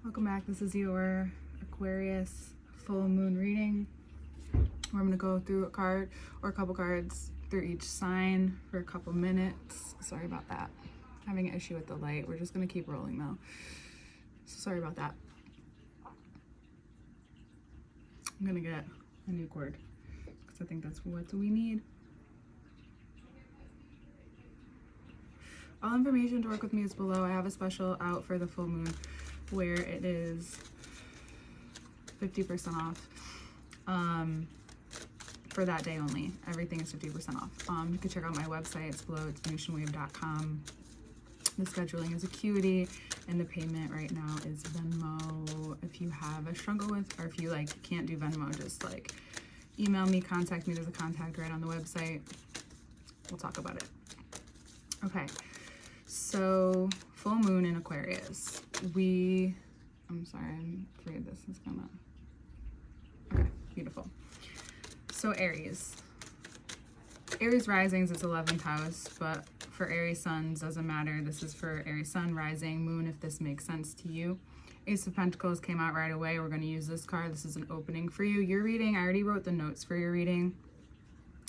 Welcome back. This is your Aquarius full moon reading, where I'm going to go through a card or a couple cards through each sign for a couple minutes. Sorry about that. Having an issue with the light. We're just going to keep rolling though. So sorry about that. I'm going to get a new cord because I think that's what we need. All information to work with me is below. I have a special out for the full moon where it is 50% off for that day only. Everything is 50% off. You can check out my website. It's below. It's VenusianWave.com. The scheduling is Acuity, and the payment right now is Venmo. If you have a struggle with, or if you can't do Venmo, just email me, contact me. There's a contact right on the website. We'll talk about it. Okay. So, full moon in Aquarius. I'm sorry, I'm afraid this is gonna, okay, beautiful. So Aries risings is 11th house, but for Aries suns, doesn't matter. This is for Aries sun, rising, moon, if this makes sense to you. Ace of Pentacles came out right away. We're gonna use this card. This is an opening for you. Your reading, I already wrote the notes for your reading.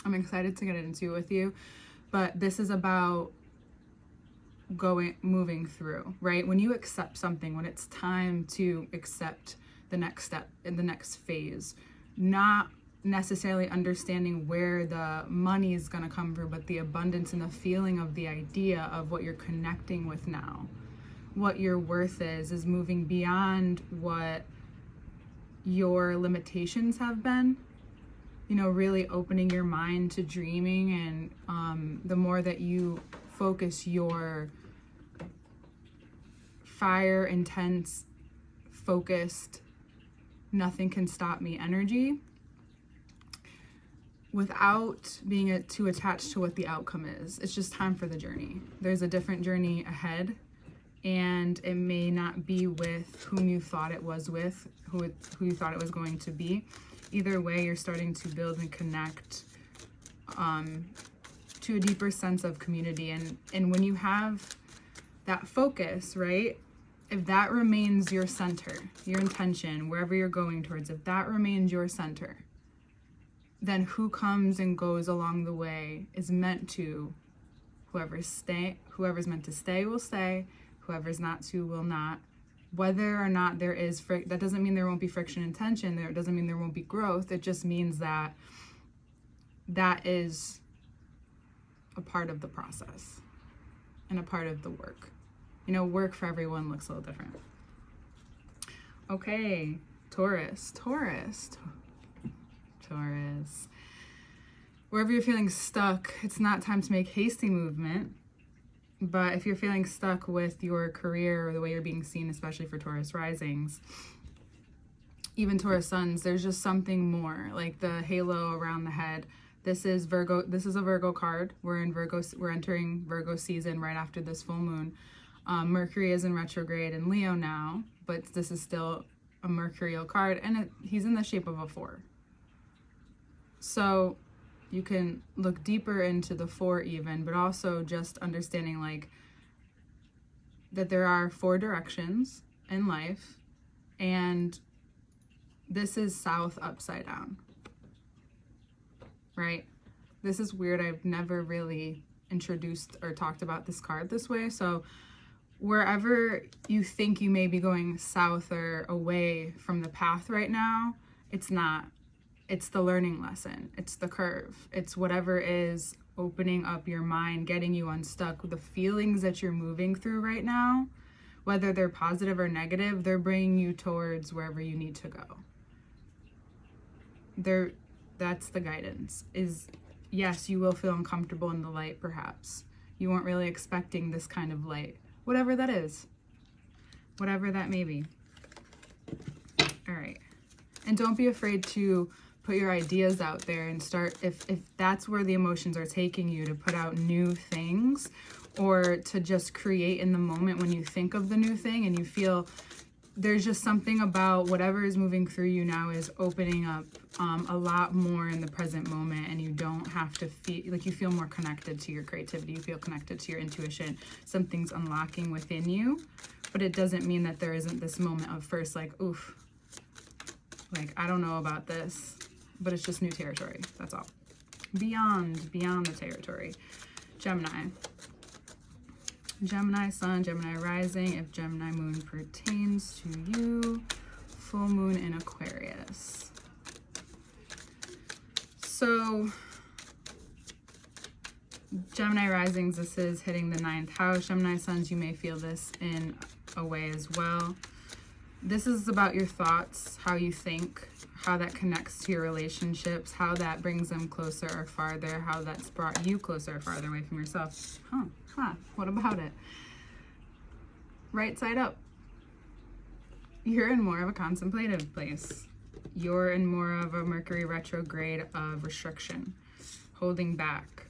I'm excited to get into it with you, but this is about moving through, right? When you accept something, when it's time to accept the next step in the next phase, not necessarily understanding where the money is going to come from, but the abundance and the feeling of the idea of what you're connecting with now, what your worth is moving beyond what your limitations have been, really opening your mind to dreaming. And the more that you focus your fire, intense, focused, nothing can stop me energy, without being too attached to what the outcome is. It's just time for the journey. There's a different journey ahead, and it may not be with whom you thought it was with, who you thought it was going to be. Either way, you're starting to build and connect to a deeper sense of community. And when you have that focus, right, if that remains your center, your intention, wherever you're going towards, if that remains your center, then who comes and goes along the way is meant to, whoever's meant to stay will stay, whoever's not to will not. Whether or not there is that doesn't mean there won't be friction and tension. It doesn't mean there won't be growth. It just means that that is a part of the process and a part of the work. Work for everyone looks a little different. Okay, Taurus. Wherever you're feeling stuck, it's not time to make hasty movement. But if you're feeling stuck with your career or the way you're being seen, especially for Taurus risings, even Taurus suns, there's just something more, like the halo around the head. This is Virgo. This is a Virgo card. We're entering Virgo season right after this full moon. Mercury is in retrograde in Leo now, but this is still a mercurial card, and he's in the shape of a 4. So you can look deeper into the 4 even, but also just understanding that there are 4 directions in life, and this is south upside down, right? This is weird. I've never really introduced or talked about this card this way. So wherever you think you may be going south or away from the path right now, it's not. It's the learning lesson. It's the curve. It's whatever is opening up your mind, getting you unstuck. The feelings that you're moving through right now, whether they're positive or negative, they're bringing you towards wherever you need to go. That's the guidance. Is yes, you will feel uncomfortable in the light, perhaps. You weren't really expecting this kind of light. Whatever that is. Whatever that may be. All right. And don't be afraid to put your ideas out there and start, if that's where the emotions are taking you, to put out new things, or to just create in the moment when you think of the new thing and you feel there's just something about whatever is moving through you now is opening up a lot more in the present moment, and you don't have to feel like, you feel more connected to your creativity, you feel connected to your intuition, something's unlocking within you But it doesn't mean that there isn't this moment of first, like, oof, like, I don't know about this, but it's just new territory. That's all. Beyond the territory. Gemini. Gemini sun, Gemini rising, if Gemini moon pertains to you. Full moon in Aquarius. So, Gemini risings, this is hitting the 9th house. Gemini suns, you may feel this in a way as well. This is about your thoughts, how you think, how that connects to your relationships, how that brings them closer or farther, how that's brought you closer or farther away from yourself. What about it? Right side up. You're in more of a contemplative place. You're in more of a Mercury retrograde of restriction, holding back.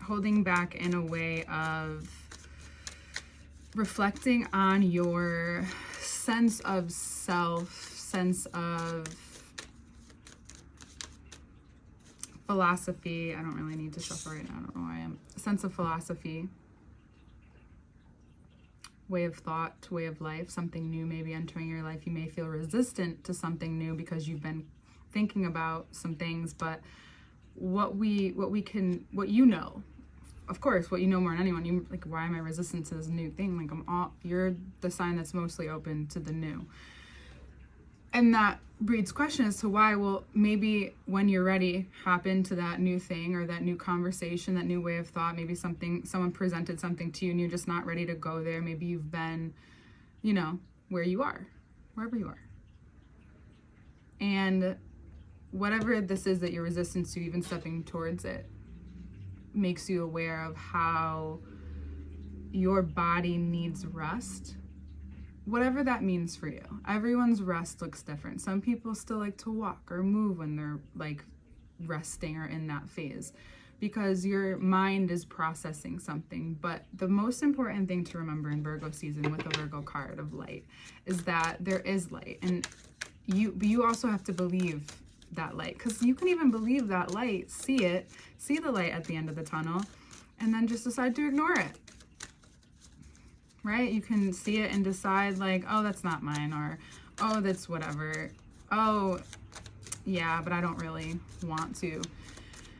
Holding back in a way of reflecting on your sense of self, sense of philosophy. I don't really need to shuffle right now. I don't know where I am. Sense of philosophy, way of thought, way of life, something new maybe entering your life. You may feel resistant to something new because you've been thinking about some things, but what you know, of course, what you know more than anyone, you like, why am I resistant to this new thing? Like, you're the sign that's mostly open to the new. And that breeds question as to why. Well, maybe when you're ready, hop into that new thing or that new conversation, that new way of thought. Maybe someone presented something to you and you're just not ready to go there. Maybe you've been, where you are, wherever you are. And whatever this is that you're resistant to, even stepping towards it, makes you aware of how your body needs rest, whatever that means for you. Everyone's rest looks different. Some people still like to walk or move when they're like resting or in that phase, because your mind is processing something. But the most important thing to remember in Virgo season with the Virgo card of light is that there is light, and you also have to believe that light, because you can even believe that light, see the light at the end of the tunnel, and then just decide to ignore it, right? You can see it and decide like, oh, that's not mine, or oh, that's whatever, oh yeah, but I don't really want to.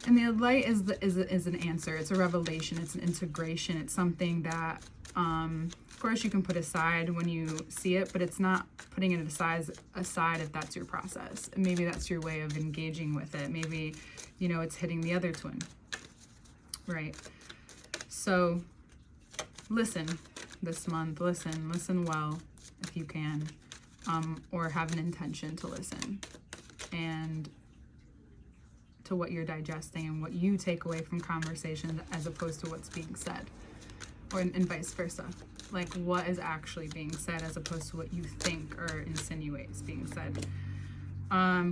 And the light is an answer. It's a revelation. It's an integration. It's something that of course you can put aside when you see it, but it's not putting it aside if that's your process. And maybe that's your way of engaging with it. Maybe, it's hitting the other twin, right? So listen this month, listen well if you can, or have an intention to listen, and to what you're digesting and what you take away from conversations as opposed to what's being said, and vice versa. Like, what is actually being said as opposed to what you think or insinuate is being said.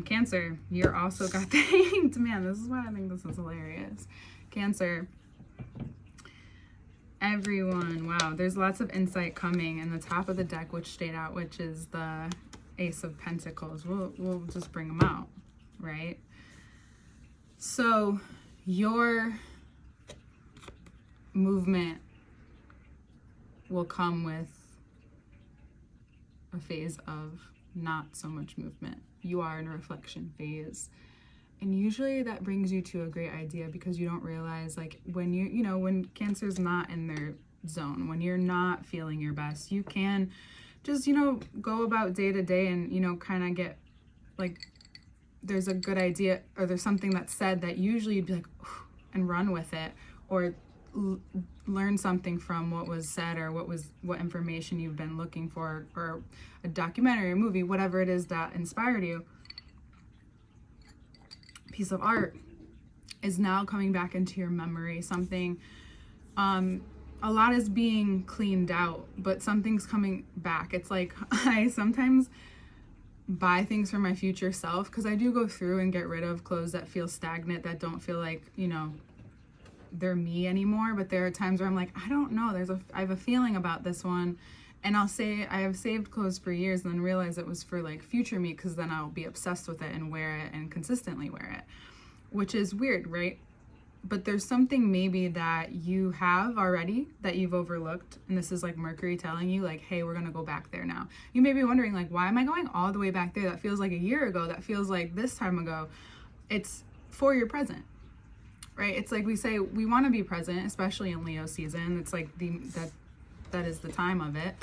Cancer, you're also got the Hanged Man. This is why I think this is hilarious. Cancer, everyone, wow, there's lots of insight coming. And the top of the deck, which stayed out, which is the Ace of Pentacles, we'll just bring them out, right? So your movement will come with a phase of not so much movement. You are in a reflection phase, and usually that brings you to a great idea, because you don't realize, like, when when Cancer's not in their zone, when you're not feeling your best, you can just go about day to day and kind of get like, there's a good idea or there's something that's said that usually you'd be like, and run with it, or learn something from what was said, or what information you've been looking for, or a documentary, a movie, whatever it is that inspired you. Piece of art is now coming back into your memory. Something, a lot is being cleaned out, but something's coming back. It's like, I sometimes buy things for my future self, because I do go through and get rid of clothes that feel stagnant, that don't feel like they're me anymore. But there are times where I'm like, I don't know, I have a feeling about this one, and I'll say I have saved clothes for years and then realize it was for like future me, because then I'll be obsessed with it and wear it and consistently wear it, which is weird, right? but there's something maybe that you have already that you've overlooked, and this is like Mercury telling you like, hey, we're going to go back there now. You may be wondering like, why am I going all the way back there? That feels like a year ago, that feels like this time ago. It's for your present, right? It's like we say we want to be present, especially in Leo season. It's like that is the time of it.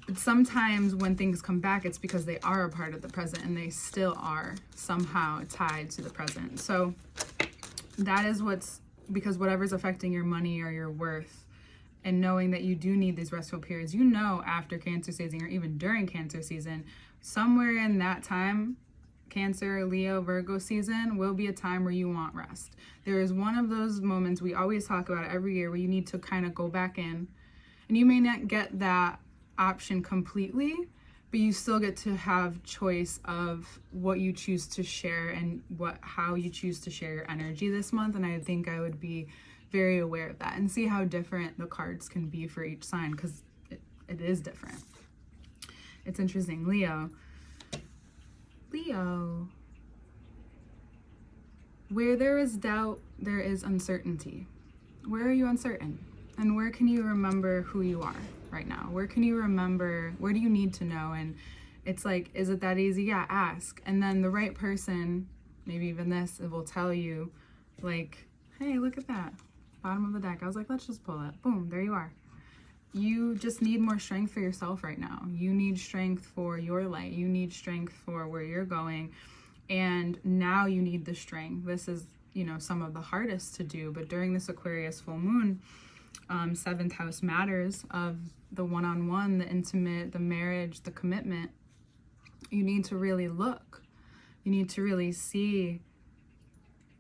But sometimes when things come back, it's because they are a part of the present, and they still are somehow tied to the present. So that is because whatever's affecting your money or your worth, and knowing that you do need these restful periods, after Cancer season or even during Cancer season, somewhere in that time, Cancer, Leo, Virgo season will be a time where you want rest. There is one of those moments, we always talk about it every year, where you need to kind of go back in, and you may not get that option completely, but you still get to have choice of what you choose to share and how you choose to share your energy this month. And I think I would be very aware of that and see how different the cards can be for each sign, because it is different. It's interesting. Leo, where there is doubt, there is uncertainty. Where are you uncertain? And where can you remember who you are right now? Where can you remember, where do you need to know? And it's like, is it that easy? Yeah, ask. And then the right person, maybe even this, it will tell you like, hey, look at that, bottom of the deck. I was like, let's just pull it. Boom, there you are. You just need more strength for yourself right now. You need strength for your light. You need strength for where you're going. And now you need the strength. This is, some of the hardest to do, but during this Aquarius full moon, 7th house matters, of the one-on-one, the intimate, the marriage, the commitment. You need to really look. You need to really see.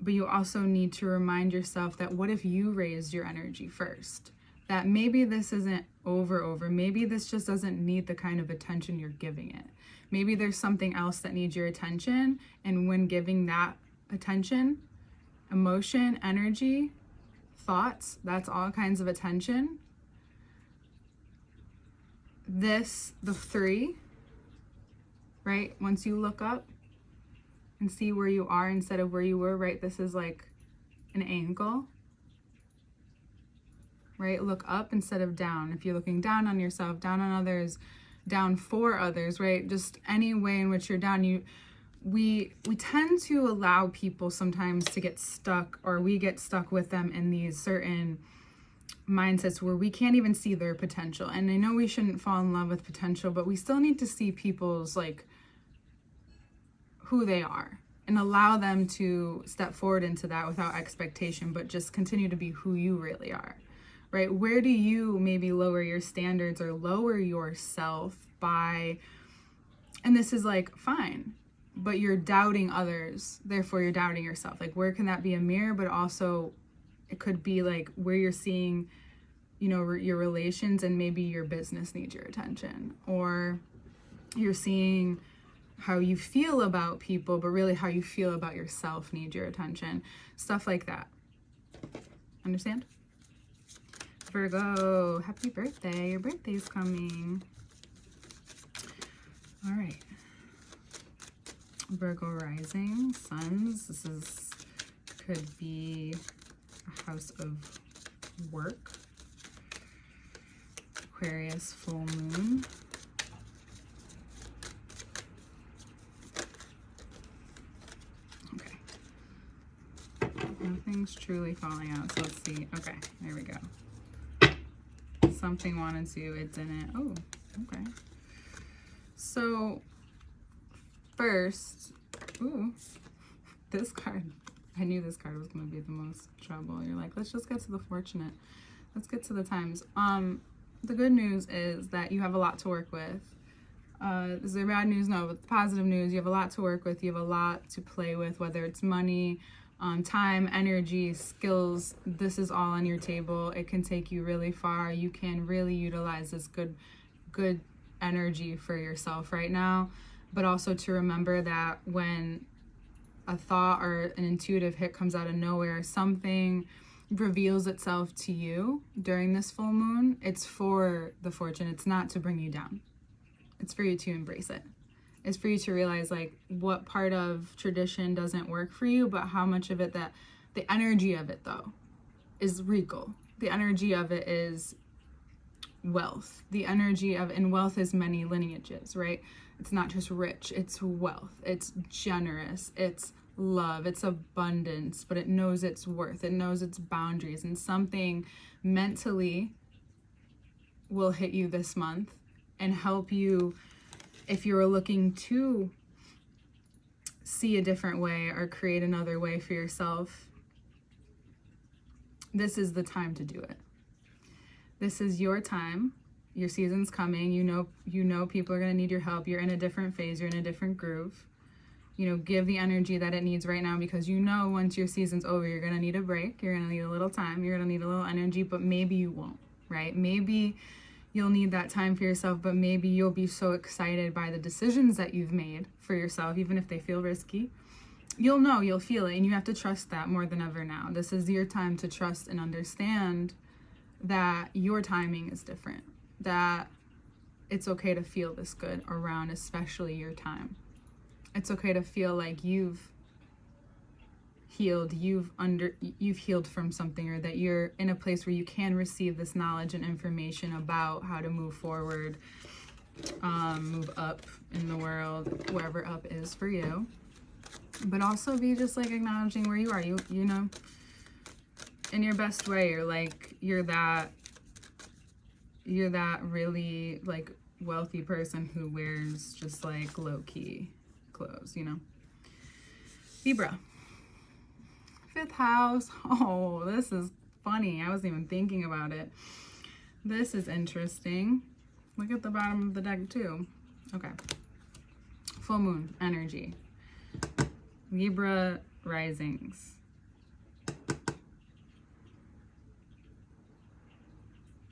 But you also need to remind yourself that what if you raised your energy first? That maybe this isn't over. Maybe this just doesn't need the kind of attention you're giving it. Maybe there's something else that needs your attention. And when giving that attention, emotion, energy, thoughts, that's all kinds of attention. The 3, right? Once you look up and see where you are instead of where you were, right? This is like an angle, right? Look up instead of down. If you're looking down on yourself, down on others, down for others, right? Just any way in which you're down, we tend to allow people sometimes to get stuck, or we get stuck with them in these certain mindsets where we can't even see their potential. And I know we shouldn't fall in love with potential, but we still need to see people's like who they are and allow them to step forward into that without expectation, but just continue to be who you really are, right? Where do you maybe lower your standards or lower yourself by, and this is like fine, but you're doubting others, therefore you're doubting yourself. Like, where can that be a mirror? But also it could be like where you're seeing, your relations, and maybe your business needs your attention, or you're seeing how you feel about people, but really how you feel about yourself needs your attention. Stuff like that. Understand? Virgo, happy birthday. Your birthday's coming. All right. Virgo rising, suns. This could be a house of work. Aquarius full moon. Okay. Nothing's truly falling out. So let's see. Okay, there we go. Something wanted to, it didn't. Oh, okay. So first, this card. I knew this card was going to be the most trouble. You're like, let's just get to the fortunate. Let's get to the times. The good news is that you have a lot to work with. Is there bad news? No, but the positive news, you have a lot to work with. You have a lot to play with, whether it's money, time, energy, skills. This is all on your table. It can take you really far. You can really utilize this good energy for yourself right now. But also to remember that when a thought or an intuitive hit comes out of nowhere, something reveals itself to you during this full moon, it's for the fortune. It's not to bring you down. It's for you to embrace it. It's for you to realize like what part of tradition doesn't work for you, but how much of it that The energy of it, though, is regal. The energy of it is wealth. The energy of, and wealth is many lineages, right? It's not just rich, it's wealth. It's generous. It's love. It's abundance, but it knows its worth. It knows its boundaries. And something mentally will hit you this month and help you if you're looking to see a different way or create another way for yourself. This is the time to do it. This is your time. Your season's coming. You know people are going to need your help. You're in a different phase. You're in a different groove. Give the energy that it needs right now, because once your season's over, you're going to need a break. You're going to need a little time. You're going to need a little energy, but maybe you won't, right? Maybe you'll need that time for yourself, but maybe you'll be so excited by the decisions that you've made for yourself, even if they feel risky. You'll feel it, and you have to trust that more than ever now. This is your time to trust and understand that your timing is different, that it's okay to feel this good around, especially your time. It's okay to feel like you've healed, you've healed from something, or that you're in a place where you can receive this knowledge and information about how to move forward, move up in the world, wherever up is for you. But also be just like acknowledging where you are. You know, in your best way. You're that really like wealthy person who wears just like low-key clothes, Libra, 5th house. Oh, this is funny. I wasn't even thinking about it. This is interesting. Look at the bottom of the deck too. Okay. Full moon energy. Libra risings.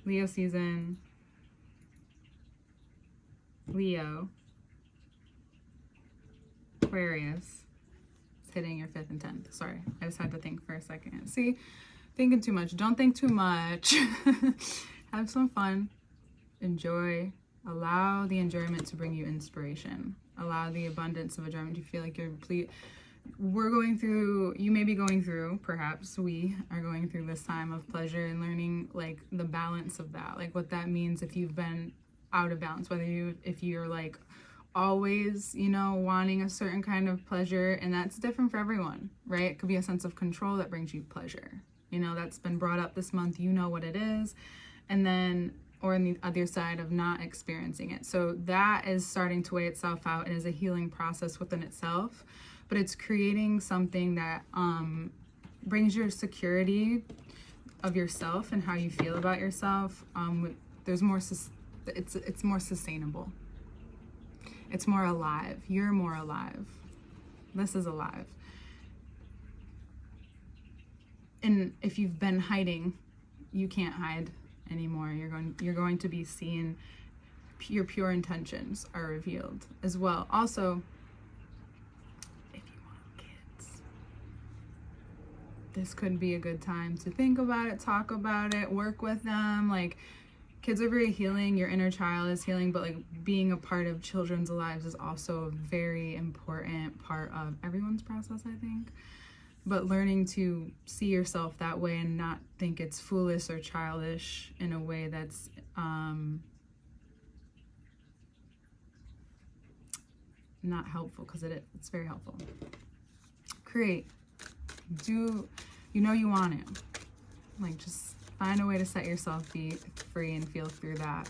Leo season. Leo. Aquarius. It's hitting your 5th and 10th. Sorry, I just had to think for a second. See, thinking too much. Don't think too much. Have some fun. Enjoy. Allow the enjoyment to bring you inspiration. Allow the abundance of enjoyment to feel like you're complete. You may be going through, perhaps we are going through this time of pleasure and learning like the balance of that, like what that means if you've been out of balance, if you're like always, wanting a certain kind of pleasure, and that's different for everyone, right? It could be a sense of control that brings you pleasure. That's been brought up this month, what it is, and then, or on the other side of not experiencing it. So that is starting to weigh itself out and is a healing process within itself. But it's creating something that brings your security of yourself and how you feel about yourself. There's more. It's more sustainable. It's more alive. You're more alive. This is alive. And if you've been hiding, you can't hide anymore. You're going to be seen. Your pure intentions are revealed as well. Also, this could be a good time to think about it, talk about it, work with them. Like, kids are very healing. Your inner child is healing, but like being a part of children's lives is also a very important part of everyone's process, I think. But learning to see yourself that way and not think it's foolish or childish in a way that's not helpful, because it's very helpful. Create. You want it. Like, just find a way to set yourself free and feel through that.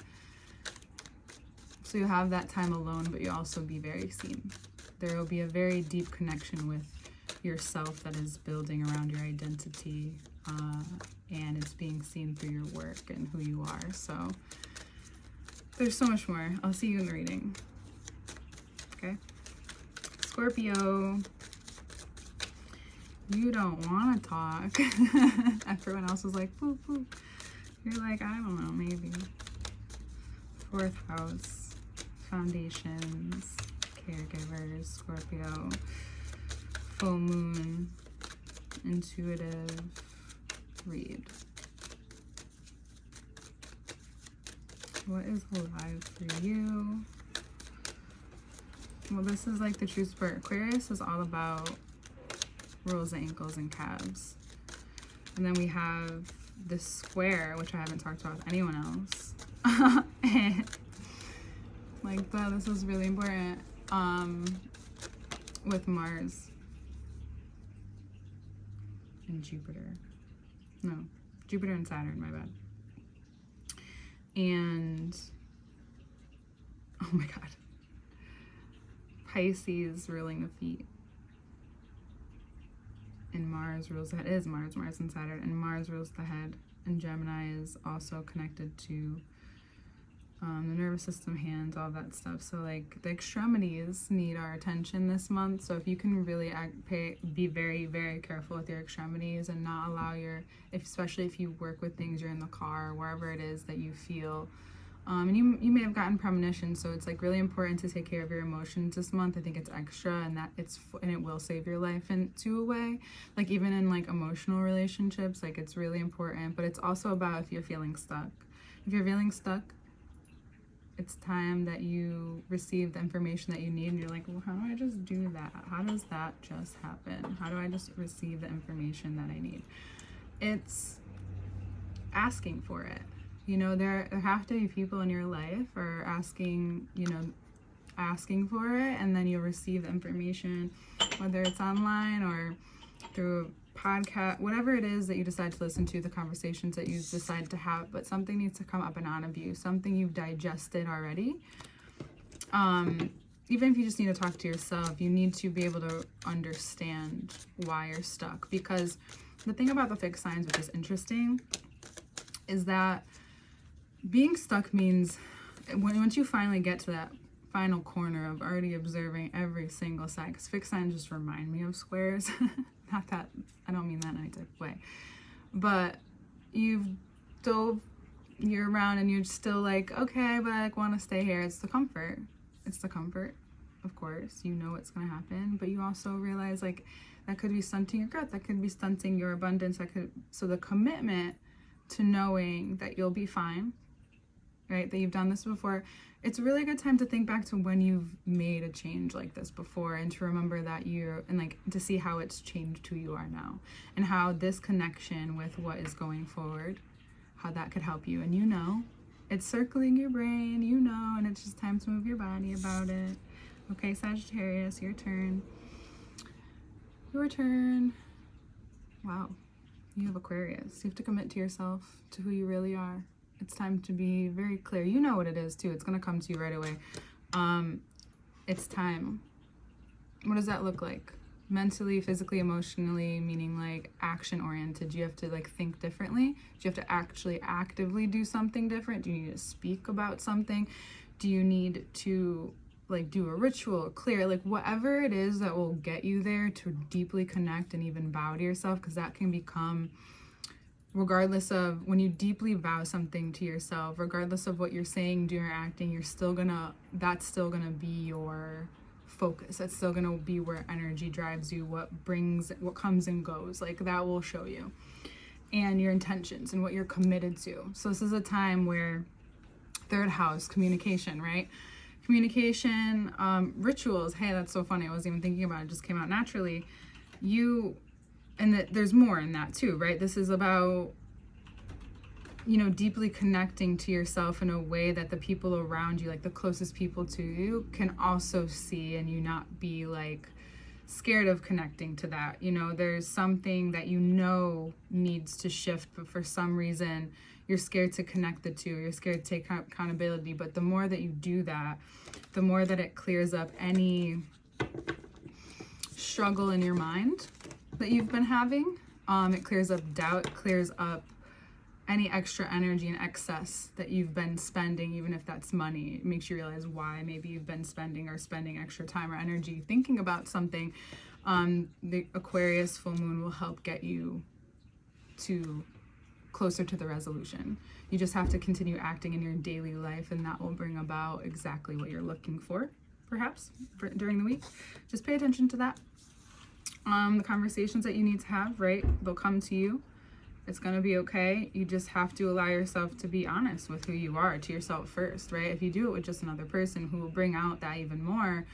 So you have that time alone, but you also be very seen. There will be a very deep connection with yourself that is building around your identity, and it's being seen through your work and who you are. So there's so much more. I'll see you in the reading. Okay? Scorpio. You don't want to talk. Everyone else was like, poo, poo. You're like, I don't know, maybe. 4th house, foundations, caregivers, Scorpio, full moon, intuitive, read. What is alive for you? Well, this is like the true spirit. Aquarius is all about rules the ankles and calves. And then we have the square, which I haven't talked about with anyone else. And like that, this was really important. With Mars and Jupiter. No, Jupiter and Saturn, my bad. And oh my god. Pisces ruling the feet. And Mars rules the head. It is Mars and Saturn. And Mars rules the head. And Gemini is also connected to the nervous system, hands, all that stuff. So like the extremities need our attention this month. So if you can really be very, very careful with your extremities and not allow especially if you work with things, you're in the car, wherever it is that you feel. And you may have gotten premonition, so it's like really important to take care of your emotions this month. I think it's extra, and it will save your life to a way. Like even in like emotional relationships, like it's really important. But it's also about if you're feeling stuck. If you're feeling stuck, it's time that you receive the information that you need, and you're like, well, how do I just do that? How does that just happen? How do I just receive the information that I need? It's asking for it. You know, there have to be people in your life are asking for it, and then you'll receive the information, whether it's online or through a podcast, whatever it is that you decide to listen to, the conversations that you decide to have, but something needs to come up and out of you, something you've digested already. Even if you just need to talk to yourself, you need to be able to understand why you're stuck. Because the thing about the fixed signs, which is interesting, is that being stuck means once you finally get to that final corner of already observing every single side, because fixed signs just remind me of squares. Not that, I don't mean that in any type of way, but you're around and you're still like, okay, but I like want to stay here. It's the comfort, of course, you know what's going to happen, but you also realize like that could be stunting your growth, that could be stunting your abundance, so the commitment to knowing that you'll be fine, right, that you've done this before. It's a really good time to think back to when you've made a change like this before, and to remember that and like to see how it's changed who you are now, and how this connection with what is going forward, how that could help you. And it's circling your brain, and it's just time to move your body about it. Okay, Sagittarius, your turn. Wow, you have Aquarius. You have to commit to yourself, to who you really are. It's time to be very clear. You know what it is too. It's going to come to you right away. It's time. What does that look like? Mentally, physically, emotionally, meaning like action oriented. Do you have to like think differently? Do you have to actually actively do something different? Do you need to speak about something? Do you need to like do a ritual, clear, like whatever it is that will get you there to deeply connect and even vow to yourself? Because that can become, regardless of when you deeply vow something to yourself, regardless of what you're saying, doing, or acting, that's still gonna be your focus. That's still gonna be where energy drives you, what comes and goes, like that will show you, and your intentions and what you're committed to. So this is a time where third house, communication, right? Communication, rituals. Hey, that's so funny. I wasn't even thinking about it. It just came out naturally. There's more in that too, right? This is about, deeply connecting to yourself in a way that the people around you, like the closest people to you, can also see, and you not be like scared of connecting to that. There's something that needs to shift, but for some reason you're scared to connect the two. You're scared to take accountability. But the more that you do that, the more that it clears up any struggle in your mind that you've been having. It clears up doubt, clears up any extra energy and excess that you've been spending, even if that's money. It makes you realize why maybe you've been spending extra time or energy thinking about something. The Aquarius full moon will help get you closer to the resolution. You just have to continue acting in your daily life, and that will bring about exactly what you're looking for, perhaps, during the week. Just pay attention to that. The conversations that you need to have, right? They'll come to you. It's going to be okay. You just have to allow yourself to be honest with who you are, to yourself first, right? If you do it with just another person who will bring out that even more,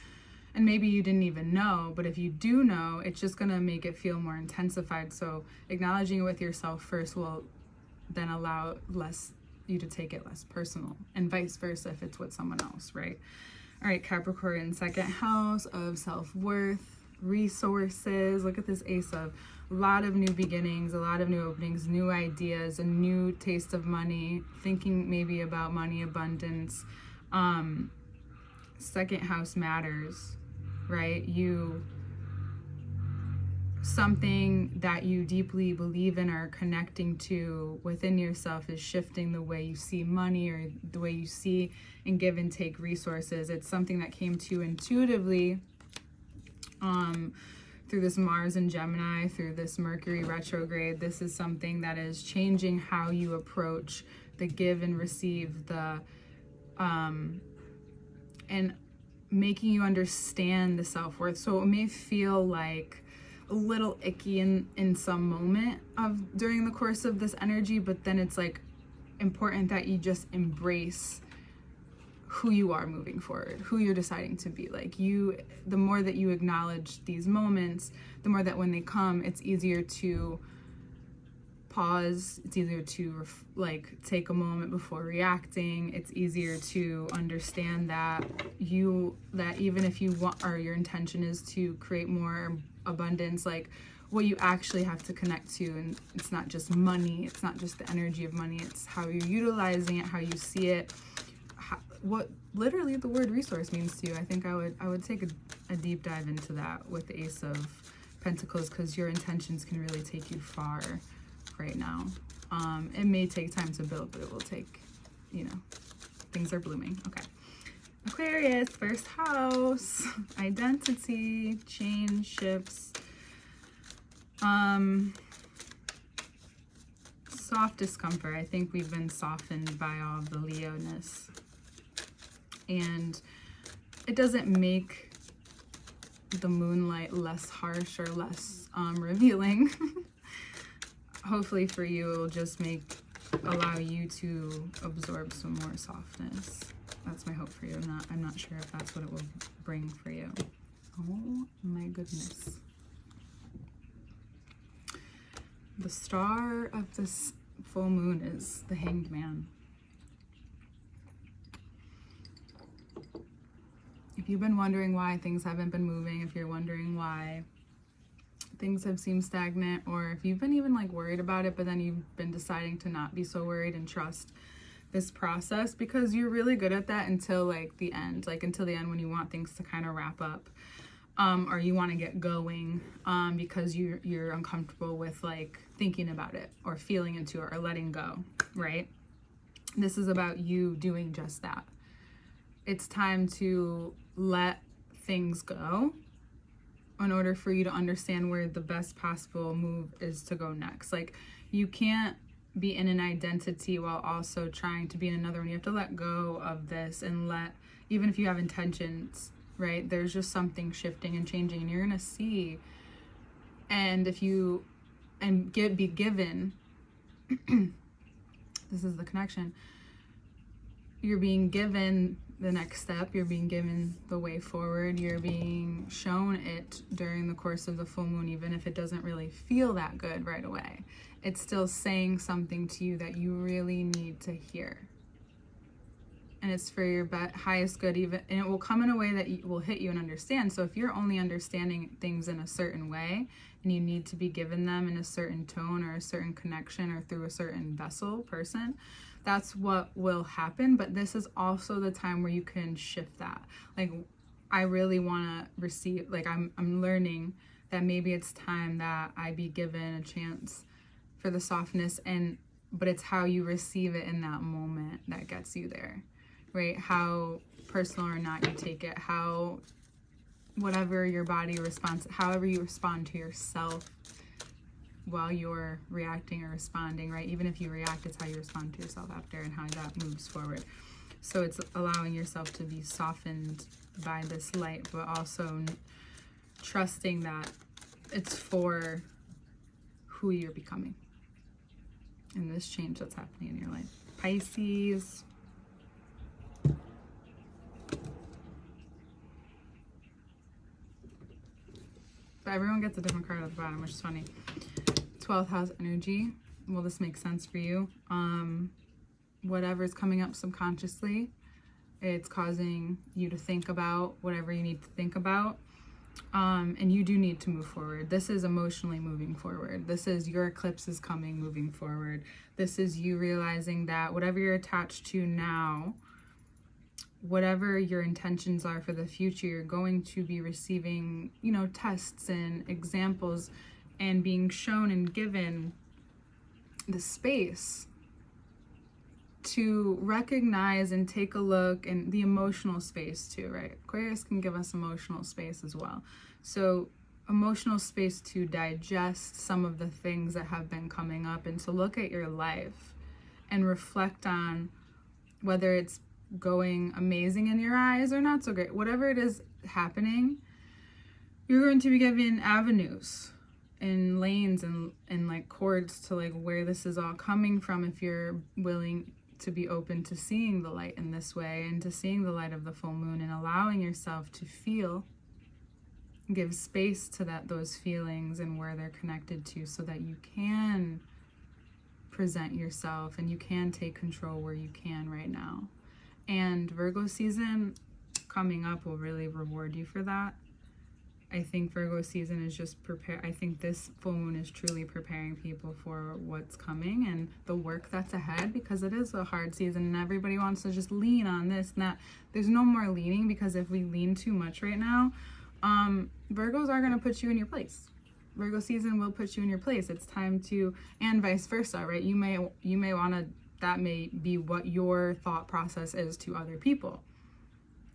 And maybe you didn't even know, but if you do know, it's just going to make it feel more intensified. So acknowledging it with yourself first will then allow you to take it less personal, and vice versa if it's with someone else, right? All right, Capricorn, second house of self-worth, resources. Look at this ace of a lot of new beginnings, a lot of new openings, new ideas, a new taste of money, thinking maybe about money abundance. Second house matters, right? Something that you deeply believe in or connecting to within yourself is shifting the way you see money or the way you see and give and take resources. It's something that came to you intuitively through this Mars and Gemini, through this Mercury retrograde. This is something that is changing how you approach the give and receive, and making you understand the self-worth. So it may feel like a little icky in some moment during the course of this energy, but then it's like important that you just embrace who you are moving forward, who you're deciding to be. Like the more that you acknowledge these moments, the more that when they come, it's easier to pause. It's easier to take a moment before reacting. It's easier to understand that even if you want, or your intention is to create more abundance, like what you actually have to connect to, and it's not just money, it's not just the energy of money, it's how you're utilizing it, how you see it, what literally the word resource means to you. I think I would take a deep dive into that with the Ace of Pentacles, because your intentions can really take you far right now. It may take time to build, but it will take, things are blooming. Okay. Aquarius, first house, identity, change, shifts, soft discomfort. I think we've been softened by all of the Leo-ness, and it doesn't make the moonlight less harsh or less revealing. Hopefully for you, it will just allow you to absorb some more softness. That's my hope for you. I'm not sure if that's what it will bring for you. Oh my goodness. The star of this full moon is the Hanged Man. If you've been wondering why things haven't been moving, if you're wondering why things have seemed stagnant, or if you've been even worried about it, but then you've been deciding to not be so worried and trust this process, because you're really good at that until the end, until the end when you want things to kind of wrap up, or you want to get going, because you're uncomfortable with thinking about it or feeling into it or letting go, right? This is about you doing just that. It's time to let things go in order for you to understand where the best possible move is to go next. You can't be in an identity while also trying to be in another one. You have to let go of this and even if you have intentions, right? There's just something shifting and changing, and you're gonna see. And be given, this is the connection. You're being given the next step, you're being given the way forward, you're being shown it during the course of the full moon, even if it doesn't really feel that good right away. It's still saying something to you that you really need to hear. And it's for your highest good, and it will come in a way that will hit you and understand. So if you're only understanding things in a certain way, and you need to be given them in a certain tone or a certain connection or through a certain person, that's what will happen. But this is also the time where you can shift that. I really want to receive, I'm learning that maybe it's time that I be given a chance for the softness, but it's how you receive it in that moment that gets you there, right? How personal or not you take it, whatever your body responds, however you respond to yourself while you're reacting or responding, right? Even if you react, it's how you respond to yourself after and how that moves forward. So it's allowing yourself to be softened by this light, but also trusting that it's for who you're becoming and this change that's happening in your life. Pisces. But everyone gets a different card at the bottom, which is funny. 12th house energy. Will this make sense for you? Whatever's coming up subconsciously, it's causing you to think about whatever you need to think about. And you do need to move forward. This is emotionally moving forward. This is your eclipse is coming, moving forward. This is you realizing that whatever you're attached to now, whatever your intentions are for the future, you're going to be receiving, you know, tests and examples and being shown and given the space to recognize and take a look, and the emotional space too, right? Aquarius can give us emotional space as well. So emotional space to digest some of the things that have been coming up, and to look at your life and reflect on whether it's going amazing in your eyes or not so great. Whatever it is happening, you're going to be given avenues and lanes and like chords to like where this is all coming from, if you're willing to be open to seeing the light in this way, and to seeing the light of the full moon, and allowing yourself to feel, give space to those feelings and where they're connected to, so that you can present yourself and you can take control where you can right now. And Virgo season coming up will really reward you for that. I think Virgo season is just I think this full moon is truly preparing people for what's coming and the work that's ahead, because it is a hard season and everybody wants to just lean on this and that. There's no more leaning, because if we lean too much right now, Virgos are going to put you in your place. Virgo season will put you in your place. It's time to, and vice versa, right? You may want to, that may be what your thought process is to other people,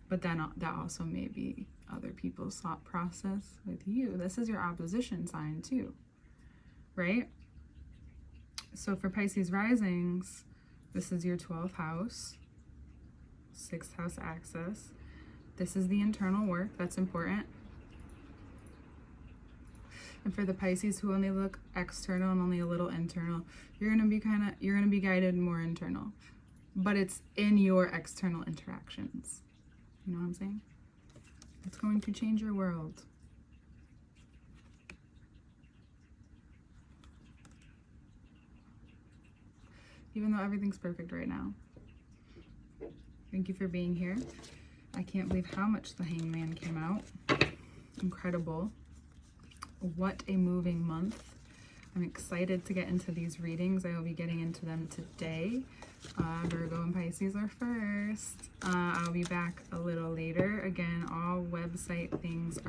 but then that also may be other people's thought process with you. This is your opposition sign too, right? So for Pisces risings, this is your 12th house, 6th house axis. This is the internal work that's important. And for the Pisces who only look external and only a little internal, you're going to be guided more internal, but it's in your external interactions. You know what I'm saying? It's going to change your world. Even though everything's perfect right now. Thank you for being here. I can't believe how much the Hangman came out. Incredible. What a moving month. I'm excited to get into these readings. I will be getting into them today. Virgo and Pisces are first. I'll be back a little later. Again, all website things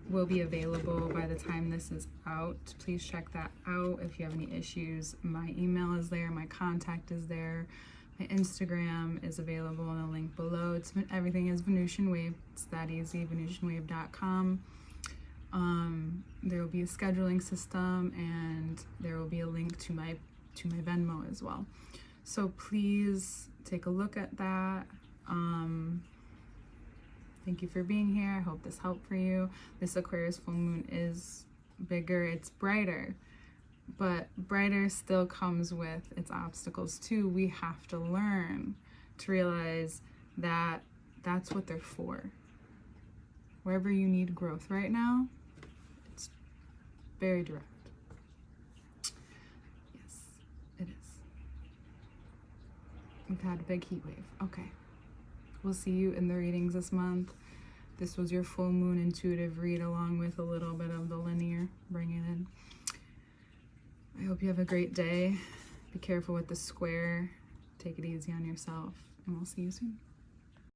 will be available by the time this is out. Please check that out. If you have any issues, my email is there, my contact is there, my Instagram is available in the link below. Everything is Venusian Wave. It's that easy. VenusianWave.com. There will be a scheduling system, and there will be a link to my Venmo as well. So please take a look at that. Thank you for being here. I hope this helped for you. This Aquarius full moon is bigger, it's brighter, but brighter still comes with its obstacles too. We have to learn to realize that that's what they're for. Wherever you need growth right now, it's very direct. Yes, it is. We've had a big heat wave. Okay. We'll see you in the readings this month. This was your full moon intuitive read, along with a little bit of the linear. Bring it in. I hope you have a great day. Be careful with the square. Take it easy on yourself, and we'll see you soon.